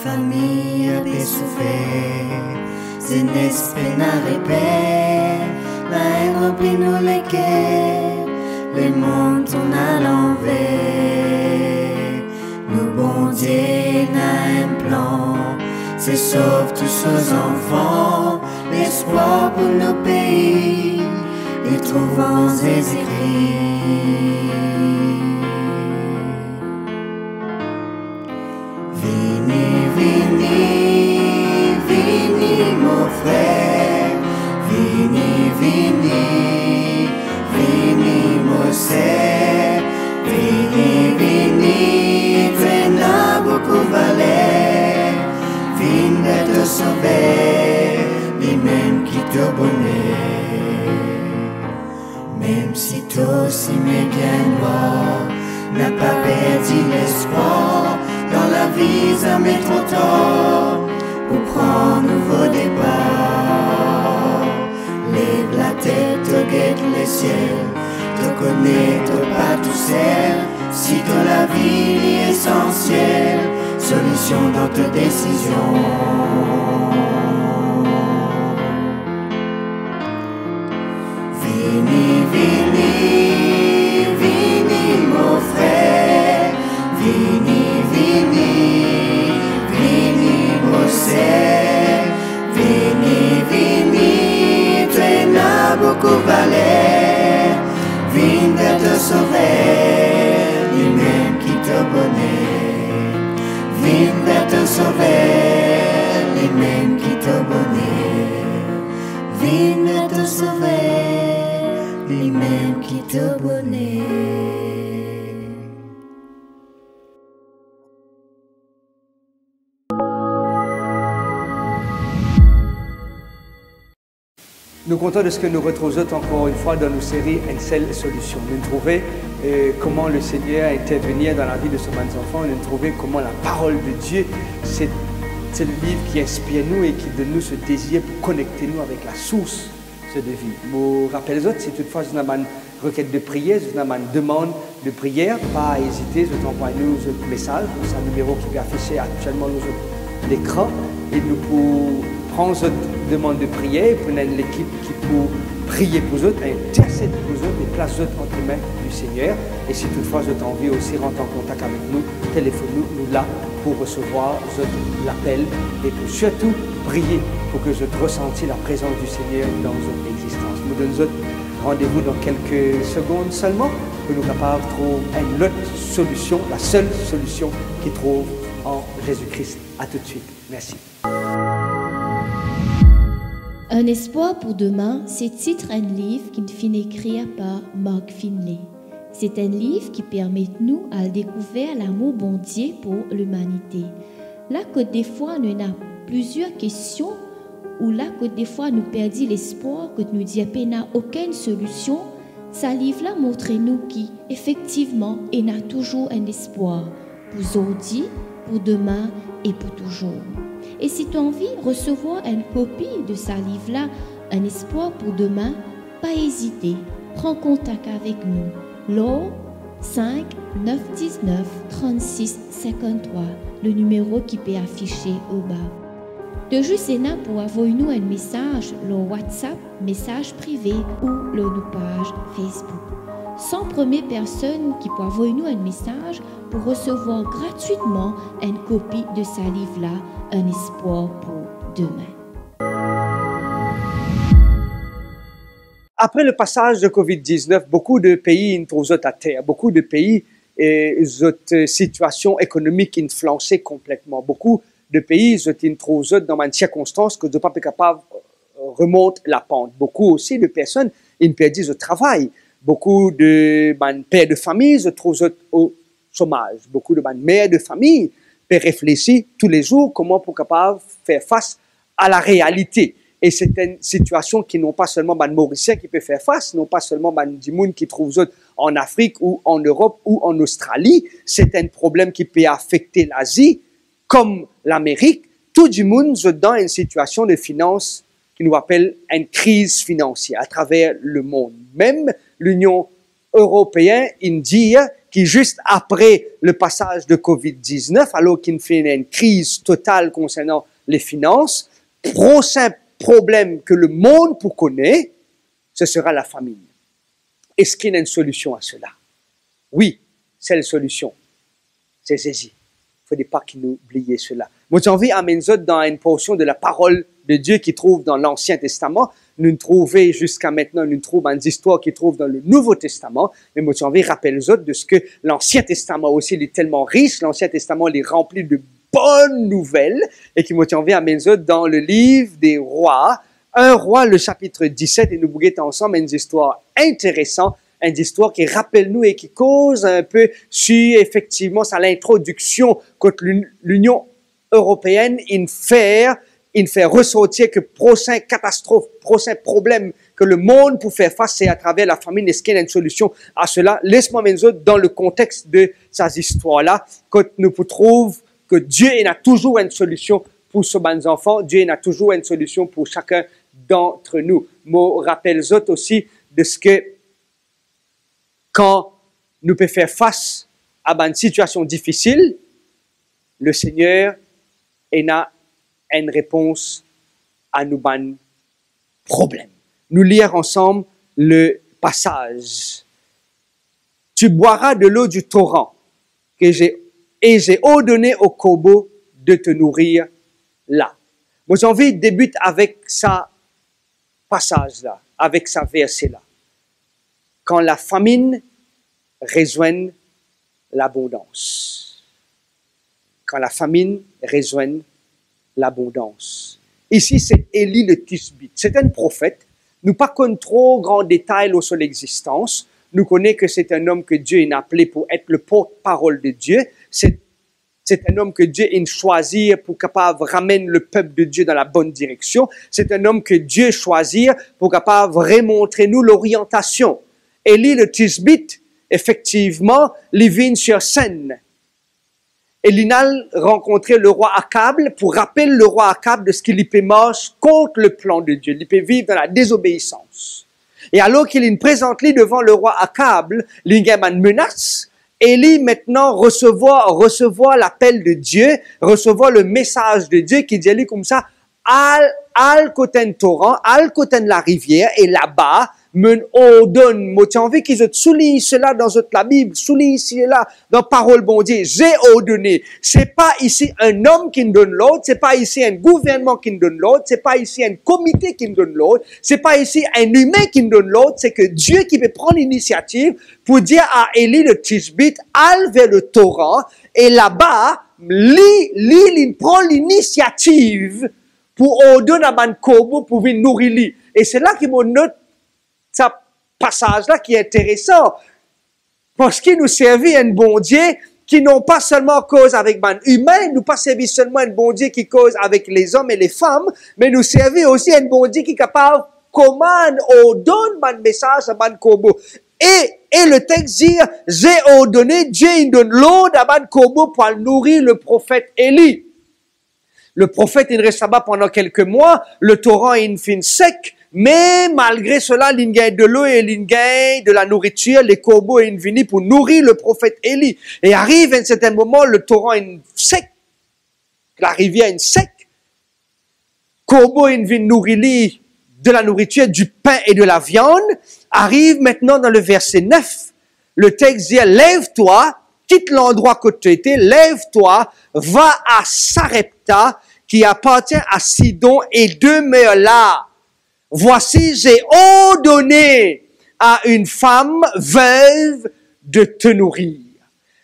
famille a souffert, c'est n'esprit n'a répé, la haine remplit nous les cœurs, les mondes tournent à l'envers. Nous bon Dieu n'a un plan, c'est sauve tous nos enfants, l'espoir pour nos pays, et trouvons des écrits. Vini, vini, vini mon frère, vini, vini, vini mon sœur, vini, vini, tu n'as beaucoup valeur, vini te sauver, lui-même qui te bonnet. Même si toi aussi m'es bien noir, n'a pas perdu l'espoir. Dans la vie, ça met trop tard pour prendre un nouveau départ. Lève la tête, regarde le ciel, te connais, te pas tout seul. Si dans la vie est essentielle, solution dans tes décisions. Vini, vini, vini mon frère, vini, vini, vini mon sœur, vini, vini, tu n'as beaucoup valeur, vini te sauver, lui-même qui te bonnet, vini te sauver, lui-même qui te bonnet, vini te sauver, lui-même qui te bonnet. Nous comptons de ce que nous retrouvons encore une fois dans nos séries Une seule solution. Nous trouvons comment le Seigneur intervenir dans la vie de ce bons enfants. Nous trouvons comment la parole de Dieu, c'est le livre qui inspire nous et qui donne nous ce désir pour connecter nous avec la source de vie. Je vous rappelle, si toutefois vous avez une requête de prière, si vous avez une demande de prière, pas hésiter, vous envoyez nous un message, c'est un numéro qui est affiché actuellement sur l'écran et nous pouvons prendre votre demande de prière pour l'équipe qui peut prier pour vous, intercéder pour vous et placer vous entre les mains du Seigneur. Et si toutefois vous avez envie aussi rentrer en contact avec nous, téléphone-nous là pour recevoir l'appel et pour surtout prier pour que vous ressentiez la présence du Seigneur dans votre existence. Nous donnons rendez-vous dans quelques secondes seulement pour nous capables de trouver une autre solution, la seule solution qui trouve en Jésus-Christ. À tout de suite. Merci. Un espoir pour demain, c'est titre un livre qui finit écrit par Mark Finley. C'est un livre qui permet nous à découvrir l'amour bon Dieu pour l'humanité. Là que des fois nous avons plusieurs questions, ou là que des fois nous perdons l'espoir, que nous disons qu'il n'y a aucune solution, ce livre-là montre-nous qu'effectivement, il y a toujours un espoir pour aujourd'hui, pour demain et pour toujours. Et si tu as envie de recevoir une copie de ce livre-là, Un espoir pour demain, pas hésiter, prends contact avec nous. L'or 5 919 36 53, le numéro qui peut afficher au bas. De juste là pour envoyer nous un message, le WhatsApp, message privé ou le page Facebook. 100 premières personnes qui peuvent envoyer nous un message pour recevoir gratuitement une copie de ce livre-là, Un espoir pour demain. Après le passage de Covid-19, beaucoup de pays trouvent à terre. Beaucoup de pays, cette situation économique influencée complètement. Beaucoup de pays trouvent dans une circonstance que de pas capable remonte la pente. Beaucoup aussi de personnes perdent le travail. Beaucoup de pères de famille se trouvent au chômage. Beaucoup de mères de famille peuvent réfléchir tous les jours comment pour capable faire face à la réalité. Et c'est une situation qui non pas seulement les Mauriciens qui peuvent faire face, non pas seulement les gens qui trouvent en Afrique ou en Europe ou en Australie. C'est un problème qui peut affecter l'Asie comme l'Amérique. Tout le monde est dans une situation de finance qui nous appelle une crise financière à travers le monde. Même l'Union européenne dit qui juste après le passage de COVID-19, alors qu'il y a une crise totale concernant les finances, prochain problème que le monde pour connaître, ce sera la famine. Est-ce qu'il y a une solution à cela? Oui, c'est la solution. C'est Jésus. Il ne faut pas qu'il nous oublie cela. Moi, j'ai envie d'amener dans une portion de la parole de Dieu qui trouve dans l'Ancien Testament. Nous trouvons jusqu'à maintenant, nous trouvons une histoire qui trouve dans le Nouveau Testament. Mais moi, j'ai envie de rappeler les autres de ce que l'Ancien Testament aussi il est tellement riche. L'Ancien Testament il est rempli de bonnes nouvelles. Et qui m'a envie d'amener les autres dans le livre des rois. Un roi, le chapitre 17. Et nous bouguons ensemble une histoire intéressante. Une histoire qui rappelle nous et qui cause un peu sur, effectivement, sur l'introduction contre l'Union européenne, il fait ressortir que prochain catastrophe, prochain problème que le monde peut faire face, c'est à travers la famine. Est-ce qu'il y a une solution à cela? Laisse-moi mettre dans le contexte de ces histoires-là, quand nous trouvons que Dieu a toujours une solution pour ce bons enfants, Dieu a toujours une solution pour chacun d'entre nous. Moi, rappelle aussi de ce que quand nous pouvons faire face à une situation difficile, le Seigneur a une réponse à nos problèmes. Nous lire ensemble le passage. Tu boiras de l'eau du torrent et j'ai ordonné au corbeau de te nourrir là. Moi, j'ai envie de débuter avec ça passage-là, avec ça verset-là. Quand la famine rejoint l'abondance. Quand la famine rejoint l'abondance. Ici, c'est Élie le Tishbite. C'est un prophète. Nous pas connaissons trop grands détails sur l'existence. Nous connaissons que c'est un homme que Dieu a appelé pour être le porte-parole de Dieu. C'est un homme que Dieu a choisi pour capable ramener le peuple de Dieu dans la bonne direction. C'est un homme que Dieu choisit pour capable remontrer nous l'orientation. Élie le Tishbite, effectivement, il vient sur scène. Et il a rencontré le roi Akab pour rappeler le roi Akab de ce qu'il peut marcher contre le plan de Dieu. Il peut vivre dans la désobéissance. Et alors qu'il présente lui devant le roi Akab, il a une menace. Élie maintenant recevoir l'appel de Dieu, recevoir le message de Dieu qui dit lui comme ça, al côté torrent, al côté la rivière, et là-bas, me ordonne, moi, tu as envie qu'ils soulignent cela dans la Bible, souligne cela dans parole bon Dieu. J'ai ordonné. C'est pas ici un homme qui nous donne l'ordre, c'est pas ici un gouvernement qui nous donne l'ordre, c'est pas ici un comité qui nous donne l'ordre, c'est pas ici un humain qui nous donne l'ordre, c'est que Dieu qui veut prendre l'initiative pour dire à Élie le Tishbite, allez vers le torrent, et là-bas, il prend l'initiative pour ordonner à man corbeau pour venir nourrir lui. Et c'est là qu'il me note ce passage-là qui est intéressant. Parce qu'il nous servit un bon Dieu qui n'ont pas seulement cause avec man humain, nous pas servi seulement un bon Dieu qui cause avec les hommes et les femmes, mais nous servit aussi un bon Dieu qui est capable commande, ordonne man message à man corbeau. Et le texte dit, j'ai ordonné, Dieu il donne l'ordre à man corbeau pour nourrir le prophète Élie. Le prophète, il reste là-bas pendant quelques mois, le torrent est une fin sec, mais malgré cela, il gagne de l'eau et il gagne de la nourriture, les corbeaux sont venus pour nourrir le prophète Élie. Et arrive à un certain moment, le torrent est sec, la rivière est sec, corbeaux sont venus nourrir lui de la nourriture, du pain et de la viande. Arrive maintenant dans le verset 9, le texte dit, lève-toi, quitte l'endroit que tu étais, lève-toi, va à Sarepta, qui appartient à Sidon, et demeure là. Voici, j'ai ordonné à une femme veuve de te nourrir.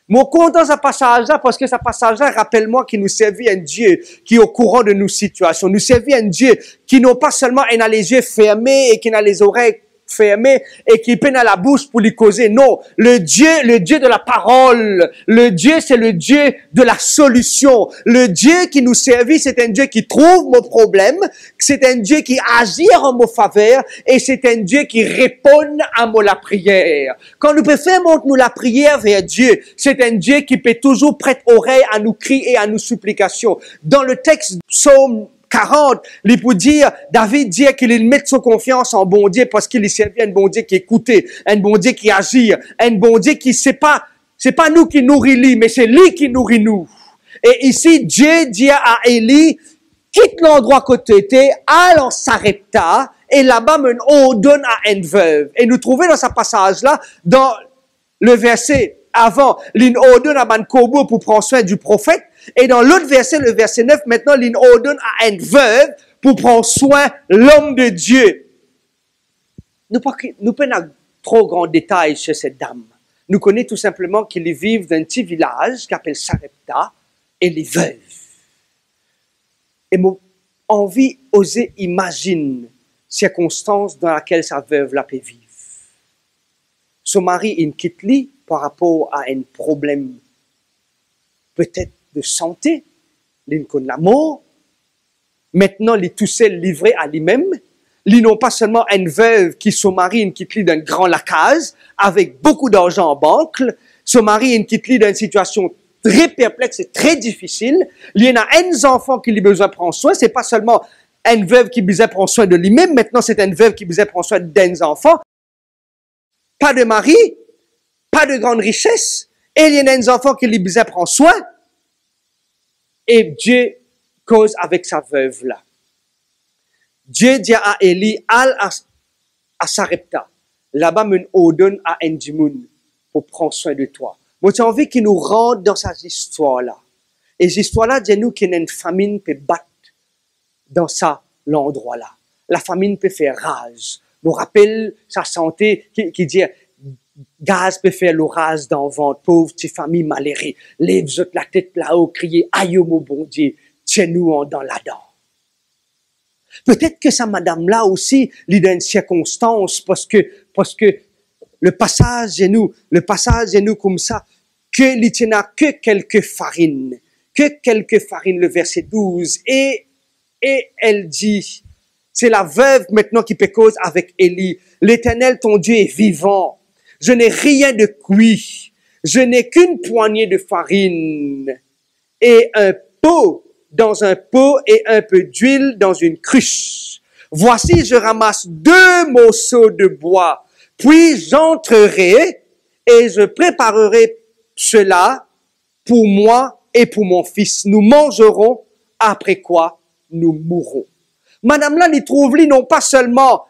Moi, content ce passage-là, parce que ce passage-là, rappelle-moi qu'il nous servit un Dieu qui est au courant de nos situations. Nous servit un Dieu qui n'a pas seulement les yeux fermés et qui n'a les oreilles fermé et qui peine à la bouche pour lui causer. Non, le Dieu de la parole, le Dieu, c'est le Dieu de la solution. Le Dieu qui nous servit, c'est un Dieu qui trouve nos problèmes, c'est un Dieu qui agit en nos faveurs et c'est un Dieu qui répond à la prière. Quand nous faisons nous la prière vers Dieu, c'est un Dieu qui peut toujours prêter oreille à nos cris et à nos supplications. Dans le texte Psaume 40, il peut dire, David dit qu'il met son confiance en bon Dieu parce qu'il servait un bon Dieu qui écoutait, un bon Dieu qui agit, un bon Dieu qui sait pas c'est pas nous qui nourrit lui, mais c'est lui qui nourrit nous. Et ici, Dieu dit à Élie, quitte l'endroit que tu étais, allez en Sarepta, et là-bas, on donne à une veuve. Et nous trouvons dans ce passage-là, dans le verset avant, l'in ordonne à Bankobo pour prendre soin du prophète, et dans l'autre verset, le verset 9, maintenant, l'in ordonne à une veuve pour prendre soin de l'homme de Dieu. Nous prenons trop grand détail chez cette dame. Nous connaissons tout simplement qu'ils vivent dans un petit village qui s'appelle Sarepta, et les veuves. Et mon envie, oser imaginer circonstances dans laquelle sa veuve la peut vivre. Son mari, il quitte lui par rapport à un problème peut-être de santé, il connaît la mort. Maintenant, il est tout seul livré à lui-même. Ils n'ont pas seulement une veuve qui, son mari, il quitte lui d'un grand lacage avec beaucoup d'argent en banque. Son mari, il quitte lui dans une situation très perplexe et très difficile. Il y en a un enfant qui lui a besoin de prendre soin. C'est pas seulement une veuve qui a besoin de prendre soin de lui-même. Maintenant, c'est une veuve qui a besoin de prendre soin d'un enfant. Pas de mari, pas de grande richesse. Et il y en a un enfant qui lui a besoin de prendre soin. Et Dieu cause avec sa veuve là. Dieu dit à Élie, allez à Sarepta. Là-bas, on donne à Endimoun pour prendre soin de toi. Moi, j'ai envie qu'il nous rentre dans cette histoire-là. Et cette histoire-là, dis-nous qu'il y a une famine qui peut battre dans l'endroit-là. La famine peut faire rage. Nous rappelle sa santé qui dit, gaz peut faire l'orage dans le ventre, pauvre petite famille malhérée. Lève-vous la tête là-haut, criez, aïe, mon bon Dieu, tiens-nous dans la dent. Peut-être que sa madame-là aussi, il y a une circonstance, parce que le passage est nous comme ça, que il n'y a que quelques farines, le verset 12, et elle dit, c'est la veuve maintenant qui peut cause avec Élie, l'Éternel ton Dieu est vivant, je n'ai rien de cuit, je n'ai qu'une poignée de farine, et un pot dans un pot et un peu d'huile dans une cruche. Voici, je ramasse 2 morceaux de bois, puis j'entrerai et je préparerai cela pour moi et pour mon fils. Nous mangerons, après quoi nous mourrons. Madame là, les trouve non pas seulement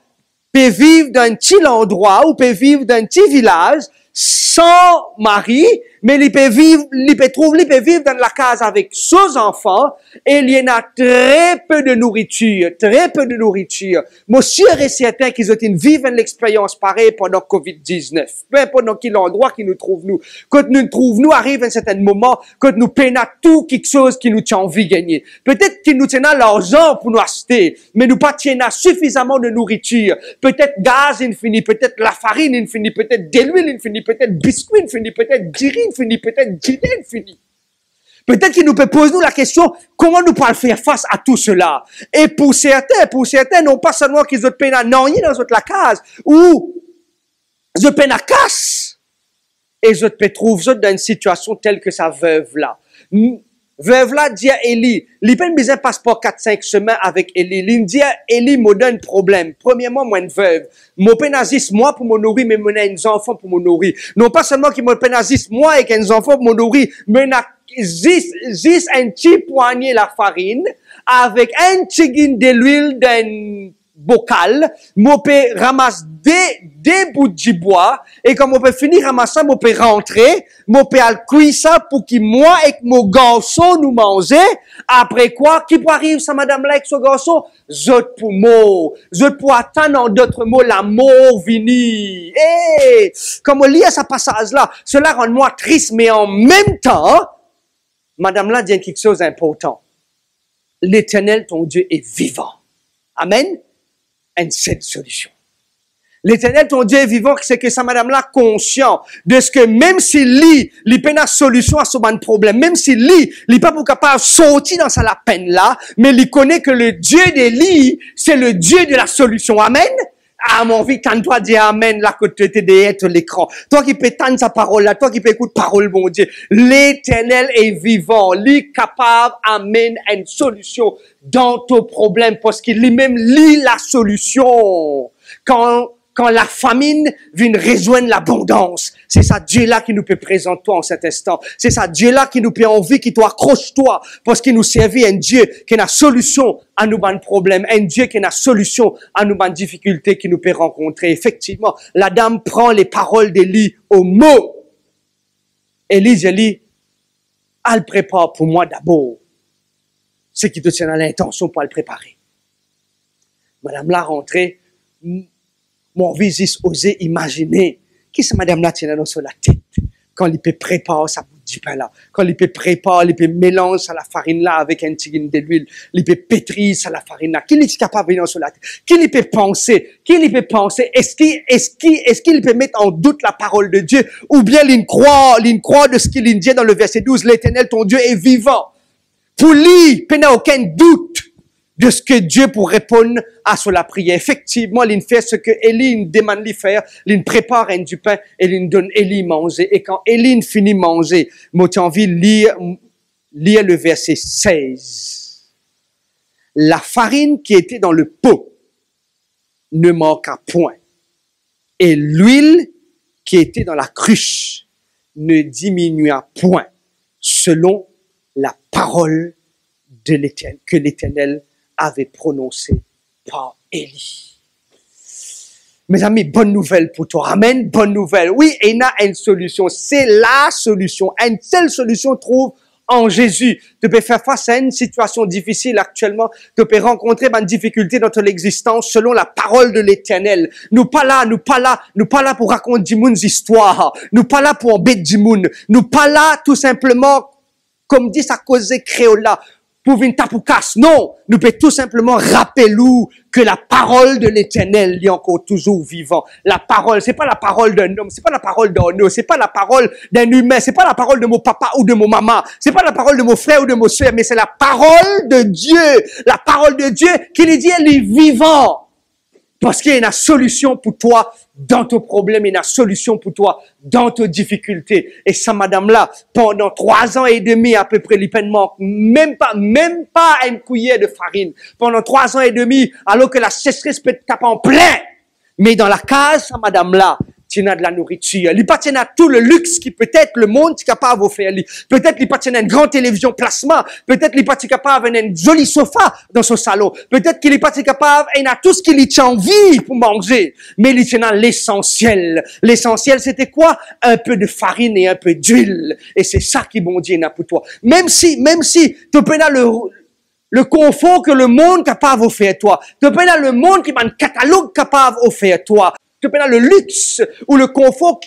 peut vivre dans un petit endroit ou peut vivre dans un petit village sans mari, mais il peut vivre dans la case avec ses enfants, et il y en a très peu de nourriture. Moi, sûr et certain qu'ils ont vivre une expérience pareille pendant Covid-19. Peu importe dans quel endroit qu'ils nous trouvent nous. Quand nous trouvons, nous arrive à un certain moment, quand nous peinons tout quelque chose qui nous tient envie de gagner. Peut-être qu'ils nous tiennent l'argent pour nous acheter, mais nous pas tiennent suffisamment de nourriture. Peut-être gaz infini, peut-être la farine infini, peut-être de l'huile infini, peut-être biscuit infini, peut-être girine infini, peut-être dîner infini. Peut-être qu'il nous peut poser nous la question, comment nous pouvons faire face à tout cela? Et pour certains, non pas seulement qu'ils ont peine à nanyer dans la case, ou ils ont peine à casse, et ils peut trouver dans une situation telle que sa veuve là. Veuve là dit à Élie, il peut besoin passeport 4-5 semaines avec Élie. Il dit à Élie, me donne problème. Premièrement, moi une veuve. Mon pénazis, moi pour me nourrir, mais mon un enfant pour me nourrir. Non pas seulement qu'il me pénazis, moi avec un enfant pour me nourrir, mais n'a juste un petit poignet la farine, avec un petit guin de l'huile d'un bocal, mon peut ramasser des bouts de bois, et quand mon peut finir ramasser, mon peut rentrer, mon peut aller cuire ça pour que moi et mon garçon nous manger, après quoi, qui peut arriver ça madame là avec ce garçon? Zot pour mort, zot pour attendre en d'autres mots la mort venir. Eh, comme on lit à ce passage là, cela rend moi triste, mais en même temps, madame là dit quelque chose d'important. L'Éternel, ton Dieu, est vivant. Amen. Une seule solution. L'Éternel, ton Dieu est vivant, c'est que sa madame-là conscient de ce que même si il peine la solution à ce problème, même si il pas pour capable de sortir dans sa peine là, mais il connaît que le Dieu d'Élie, c'est le Dieu de la solution. Amen. Ah, mon vie, quand toi dis amen, là, que tu étais derrière l'écran. Toi qui peux tendre sa parole là, toi qui peux écouter parole, mon Dieu. L'Éternel est vivant. Il est capable d'amener une solution dans ton problème parce qu'il lui-même lit la solution. Quand quand la famine vient rejoindre l'abondance. C'est ça Dieu-là qui nous peut présenter toi en cet instant. C'est ça Dieu-là qui nous peut envie, qui toi accroche-toi, parce qu'il nous servit un Dieu qui a la solution à nos problèmes, un Dieu qui a la solution à nos difficultés qui nous peut rencontrer. Effectivement, la dame prend les paroles d'Élie au mot. Élie dit, elle prépare pour moi d'abord ce qui te tient à l'intention pour le préparer. Madame là rentrée, mon visage osait imaginer qui c'est madame là tient sur la tête quand il peut préparer sa bout du pain là, quand il peut préparer, il peut mélanger la farine là avec un petit grain d'huile, il peut pétrir la farine là, qui est capable de venir sur la tête, qui il peut penser, est-ce qu'il peut mettre en doute la parole de Dieu, ou bien il croit de ce qu'il dit dans le verset 12, l'Éternel ton Dieu est vivant. Pour lui, il n'y a aucun doute de ce que Dieu pour répondre à la prière. Effectivement, il fait ce que Élie demande de faire, il prépare du pain et il donne Élie manger. Et quand Élie finit manger, moi j'ai envie de lire le verset 16. La farine qui était dans le pot ne manqua point, et l'huile qui était dans la cruche ne diminua point, selon la parole de l'Éternel, que l'Éternel avait prononcée par Élie. Mes amis, bonne nouvelle pour toi. Amen, bonne nouvelle. Oui, il y a une solution. C'est la solution. Une seule solution trouve en Jésus. Tu peux faire face à une situation difficile actuellement. Tu peux rencontrer une difficulté dans ton existence selon la parole de l'Éternel. Nous pas là pour raconter du monde histoire. Nous pas là pour embêter du monde. Nous pas là tout simplement comme dit sa cause créole là, pour venir tapoucasse. Non, nous pouvons tout simplement rappeler que la parole de l'Éternel est encore toujours vivant. La parole, c'est pas la parole d'un homme, c'est pas la parole d'un homme, c'est pas la parole d'un humain, c'est pas la parole de mon papa ou de mon maman, c'est pas la parole de mon frère ou de mon soeur, mais c'est la parole de Dieu. La parole de Dieu qui lui dit, elle est vivante. Parce qu'il y a une solution pour toi dans ton problème, il y a une solution pour toi dans tes difficultés. Et ça, madame-là, pendant 3 ans et demi, à peu près, il manque même pas une cuillère de farine. Pendant 3 ans et demi, alors que la sécheresse peut te taper en plein. Mais dans la case, ça, madame-là, tu as de la nourriture. Il pas à tout le luxe qui peut-être le monde est capable de faire. Peut-être il pas à une grande télévision plasma. Peut-être il pas capable d'avoir un joli sofa dans son salon. Peut-être qu'il est pas capable et a tout ce qu'il a envie pour manger. Mais il tient l'essentiel. L'essentiel, c'était quoi? Un peu de farine et un peu d'huile. Et c'est ça qui bon Dieu n'a pour toi. Même si tu peux le confort que le monde est capable d'offrir toi. Tu peux le monde qui m'a un catalogue capable d'offrir toi. Tu peux le luxe ou le confort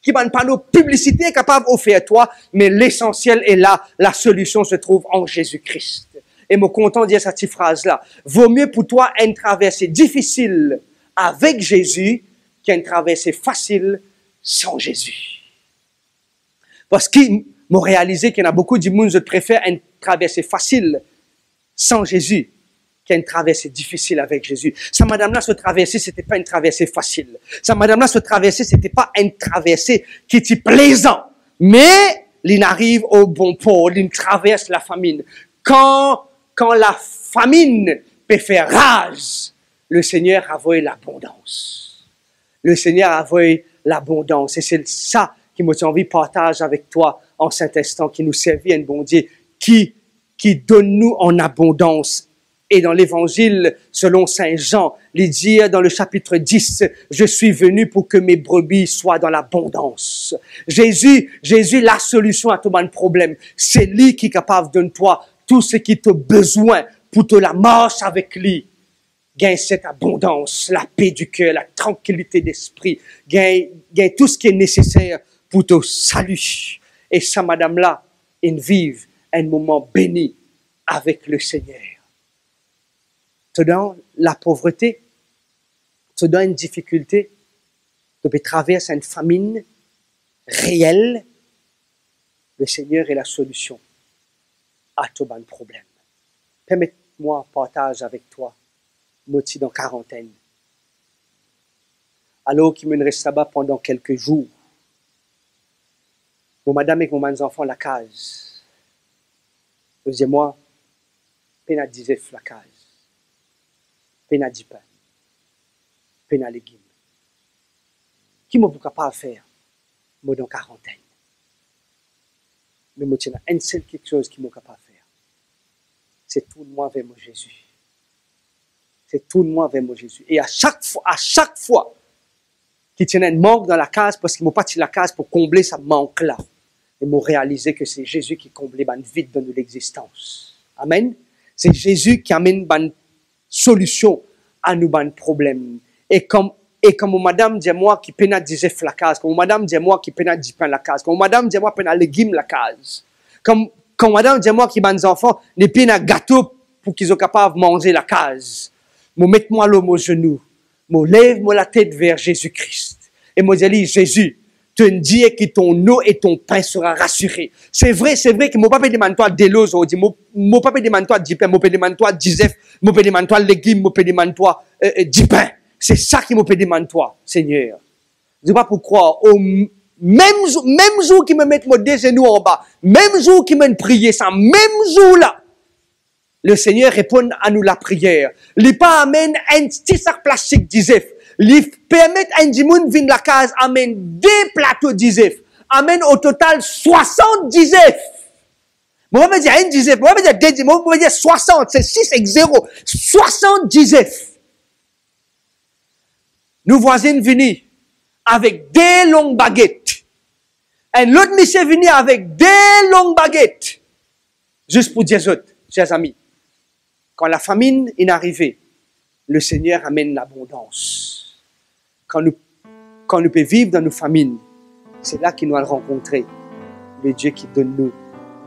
qui va pas nos publicités capable d'offrir toi, mais l'essentiel est là, la solution se trouve en Jésus-Christ. Et me content de dire cette petite phrase-là. Vaut mieux pour toi une traversée difficile avec Jésus qu'une traversée facile sans Jésus. Parce qu'ils m'ont réalisé qu'il y en a beaucoup de monde qui préfèrent une traversée facile sans Jésus qu'une traversée difficile avec Jésus. Ça, madame-là, se traverser, c'était pas une traversée facile. Ça, madame-là, se traverser, c'était pas une traversée qui était plaisant. Mais, il arrive au bon port, il traverse la famine. Quand la famine peut faire rage, le Seigneur a envoyé l'abondance. Le Seigneur a envoyé l'abondance. Et c'est ça qui m'a envie de partager avec toi en cet instant, qui nous servit un bon Dieu, qui donne nous en abondance. Et dans l'évangile, selon Saint Jean, il dit dans le chapitre 10, je suis venu pour que mes brebis soient dans l'abondance. Jésus, la solution à ton problème. C'est lui qui est capable de donner toi tout ce qui te besoin pour te la marche avec lui. Gagne cette abondance, la paix du cœur, la tranquillité d'esprit. Gagne tout ce qui est nécessaire pour te salut. Et ça, madame-là, ils vivent un moment béni avec le Seigneur. Tu dans la pauvreté, tu dans une difficulté, tu peux traverser une famine réelle, le Seigneur est la solution à tout bon problème. Permets-moi partage avec toi, moitié dans quarantaine. Alors qu'il me reste là-bas pendant quelques jours, mon madame et mon enfants la case. Deuxièmement, peine à 10 la case. Peine à 10 pains, peine à légumes. qui m'a capable de faire, moi dans quarantaine. Mais moi, il y a une seule quelque chose qui m'a capable de faire. C'est tout moi vers mon Jésus. C'est tout moi vers mon Jésus. Et à chaque fois qu'il y a un manque dans la case, parce qu'il m'a pas tiré la case pour combler ce manque-là, et m'a réalisé que c'est Jésus qui comblait le vide dans l'existence. Amen. C'est Jésus qui amène une solution à nos problèmes. Et comme madame dit moi qui peine à dire la case, comme madame dit moi qui peine à dire la case, comme madame dit moi peine à légumes la case, comme madame dit moi qui ban enfants ne peine à gâteau pour qu'ils soient capables de manger la case. Moi mets moi l'homme au genou, moi lève moi la tête vers Jésus-Christ et moi dis Jésus, tu me dis que ton eau et ton pain sera rassuré. C'est vrai que mon papa demande toi de l'eau aujourd'hui, mon papa demande toi du pain, mon papa demande toi d'isef, mon papa demande toi légumes, mon papa demande toi du pain. C'est ça qui me demande toi, Seigneur. Je ne sais pas pourquoi, au même jour qui me met mon deux genoux en bas, même jour qui me prier, ça, même jour là, le Seigneur répond à nous la prière. Il pas amène un petit sac plastique d'isef. Il permet à un dimoun venir la case, amène 2 plateaux d'isef. Amène au total 60 d'isef. Moi, je vais dire un d'isef. Moi, je vais dire 2, moi, je vais dire 60. C'est 6 et 0. 60 d'isef. Nos voisins viennent avec 2 longues baguettes. Et l'autre monsieur venu avec 2 longues baguettes. Juste pour dire autres, chers amis. Quand la famine est arrivée, le Seigneur amène l'abondance. Quand nous pouvons vivre dans nos famines, c'est là qu'il nous a rencontré le Dieu qui donne nous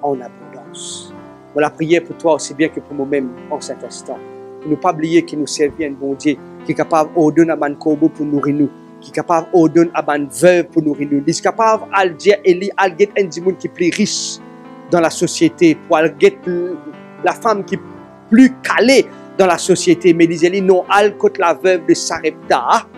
en abondance. Moi, la prière pour toi aussi bien que pour moi-même en cet instant. Pour ne pas oublier qu'il nous servit un bon Dieu qui est capable de donner à un corbeau pour nourrir nous, qui est capable de donner à une veuve pour nourrir nous, qui est capable de dire à un monde qui est plus riche dans la société, pour la femme qui est plus calée dans la société, mais disait non, al côté la veuve de Sarepta,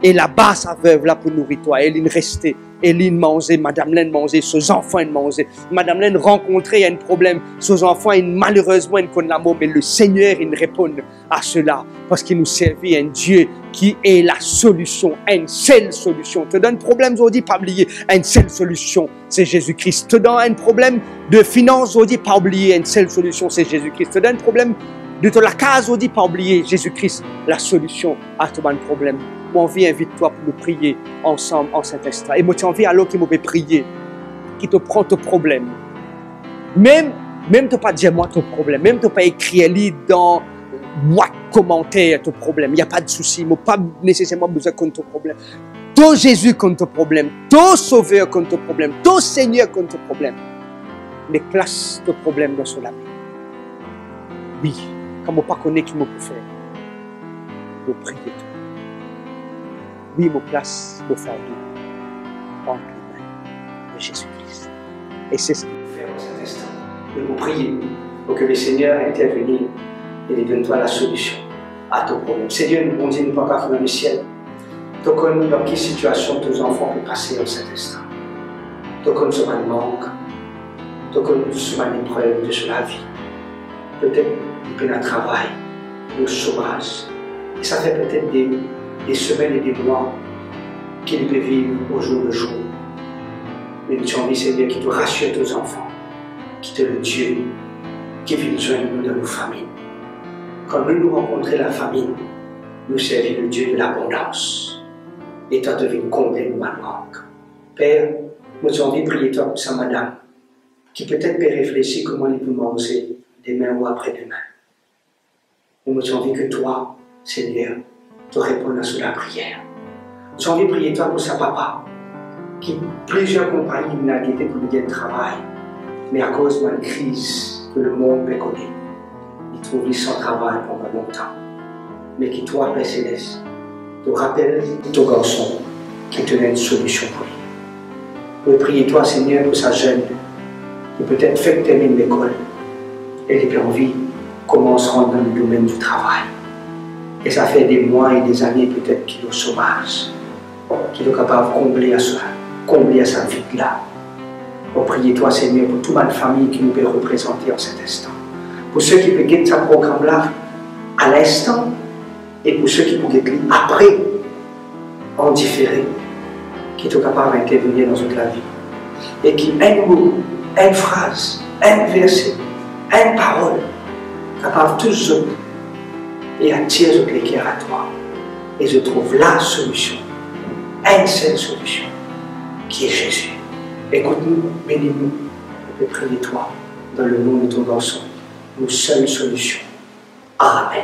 et là-bas sa veuve là pour nourrir toi, elle est restée, elle est mangée, madame l'aine mangée, ses enfants l'aine mangé, madame l'aine rencontré un problème, ses enfants malheureusement ils connaissent l'amour, mais le Seigneur il répond à cela, parce qu'il nous servit un Dieu qui est la solution, une seule solution. Te donne problème aujourd'hui, pas oublier, une seule solution, c'est Jésus-Christ. Te donne un problème de finances aujourd'hui, pas oublier, une seule solution, c'est Jésus-Christ. Te donne un problème de la case aujourd'hui, pas oublier, Jésus-Christ, la solution à ton problème. Moi, envie invite-toi pour nous prier ensemble en cet instant. Et moi, tu envie alors qu'il m'avait prié, qui te prend ton problème. Même tu pas dire moi ton problème, même tu pas écrire dans moi commentaire ton problème. Il n'y a pas de souci, moi pas nécessairement besoin de ton problème. Ton Jésus contre ton problème, ton Sauveur contre ton problème, ton Seigneur contre ton problème. Mais place ton problème dans son âme. Oui, comme on pas connaît qui me peut faire, je prie de toi. Oui, mon place, mon fardeau, entre les mains de Jésus-Christ. Et c'est ce qu'il faut faire en cet instant. De vous prier pour que le Seigneur intervienne et lui donne-toi la solution à ton problème. Seigneur, nous disons, nous pas dans le ciel. Tu connais dans quelle situation tes enfants peuvent passer en cet instant. Tu connais sur un manque, tu connais sur une épreuve de la vie. Peut-être ils peuvent un travail, le chômage. Et ça fait peut-être des semaines et des mois qu'ils peuvent vivre au jour le jour. Mais nous avons envie, Seigneur, qui te rassure tes enfants, qui te le Dieu, qui vient joindre nous dans nos familles. Quand nous rencontrons la famille, nous servons le Dieu de l'abondance. Et toi, tu viens combler nos manques. Père, nous avons envie de prier toi pour sa madame, qui peut-être peut réfléchir comment il peut manger demain ou après-demain. Nous avons envie que toi, Seigneur, te répondes à la prière. Nous avons envie de prier toi pour sa papa, qui plusieurs compagnies n'a guetté pour lui gagner le travail, mais à cause de la crise que le monde connaît, il trouve sans travail pendant longtemps. Mais qui toi, Père Céleste, te rappelle ton garçon qui te donne une solution pour lui. Nous prions toi, Seigneur, pour sa jeune qui peut-être fait que termine l'école et elle a envie de commencer à rentrer dans le domaine du travail. Et ça fait des mois et des années peut-être qu'il est au chômage, qu'il est capable de combler à sa vie là. On prie toi, Seigneur, pour toute ma famille qui nous peut représenter en cet instant. Pour ceux qui peuvent gagner ce programme-là à l'instant, et pour ceux qui peuvent gagner après, en différé. qui est capable d'intervenir dans toute la vie. Et qui, un mot, une phrase, un verset, une parole, capable tous autres et attire les cœurs à toi. Et je trouve la solution, une seule solution, qui est Jésus. Écoute-nous, bénis-nous, et prie-toi dans le nom de ton garçon, une seule solution. Amen.